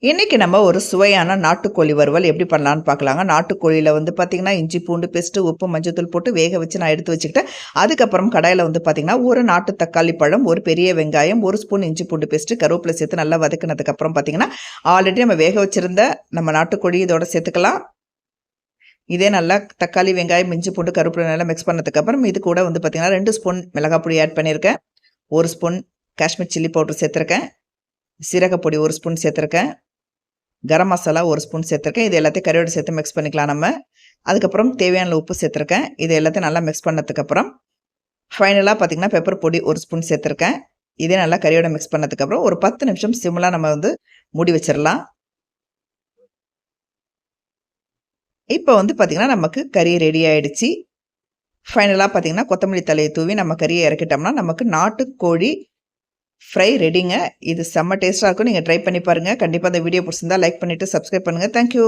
இன்னைக்கு நம்ம ஒரு சுவையான நாட்டுக்கோழி வறுவல் எப்படி பண்ணலான்னு பார்க்கலாங்க. நாட்டுக்கோழியில் வந்து பார்த்தீங்கன்னா இஞ்சி பூண்டு பேஸ்ட்டு உப்பு மஞ்சத்தூள் போட்டு வேக வச்சு நான் எடுத்து வச்சுக்கிட்டேன். அதுக்கப்புறம் கடாயில் வந்து பார்த்தீங்கன்னா ஒரு நாட்டு தக்காளி பழம், ஒரு பெரிய வெங்காயம், ஒரு ஸ்பூன் இஞ்சி பூண்டு பேஸ்ட்டு, கருவேப்பிலை சேர்த்து நல்லா வதக்கினதுக்கப்புறம் பார்த்தீங்கன்னா ஆல்ரெடி நம்ம வேக வச்சுருந்த நம்ம நாட்டுக்கோழி இதோட சேர்த்துக்கலாம். இதே நல்லா தக்காளி வெங்காயம் இஞ்சி பூண்டு கருவேப்பிலை நல்லா மிக்ஸ் பண்ணதுக்கப்புறம் இது கூட வந்து பார்த்தீங்கன்னா 2 ஸ்பூன் மிளகாய் பொடி ஆட் பண்ணியிருக்கேன். 1 ஸ்பூன் காஷ்மீர் சில்லி பவுடர் சேர்த்துருக்கேன். சீரகப்பொடி 1 ஸ்பூன் சேர்த்துருக்கேன். கரம் மசாலா 1 ஸ்பூன் சேர்த்துருக்கேன். இது எல்லாத்தையும் கறியோடு சேர்த்து மிக்ஸ் பண்ணிக்கலாம் நம்ம. அதுக்கப்புறம் தேவையான உப்பு சேர்த்துருக்கேன். இது எல்லாத்தையும் நல்லா மிக்ஸ் பண்ணதுக்கப்புறம் ஃபைனலாக பார்த்தீங்கன்னா பெப்பர் பொடி 1 ஸ்பூன் சேர்த்துருக்கேன். இதே நல்லா கறியோட மிக்ஸ் பண்ணதுக்கப்புறம் ஒரு 10 நிமிஷம் சிம்மில் நம்ம வந்து மூடி வச்சிடலாம். இப்போ வந்து பார்த்தீங்கன்னா நமக்கு கறி ரெடி ஆயிடுச்சு. ஃபைனலாக பார்த்தீங்கன்னா கொத்தமல்லி தழையை தூவி நம்ம கறியை இறக்கிட்டோம்னா நமக்கு நாட்டுக்கோழி ஃப்ரை ரெடிங்க. இது செம்ம டேஸ்ட்டாக இருக்கும். நீங்கள் ட்ரை பண்ணி பாருங்கள். கண்டிப்பாக இந்த வீடியோ பிடிச்சிருந்தா லைக் பண்ணிவிட்டு சப்ஸ்கிரைப் பண்ணுங்கள். தேங்க்யூ.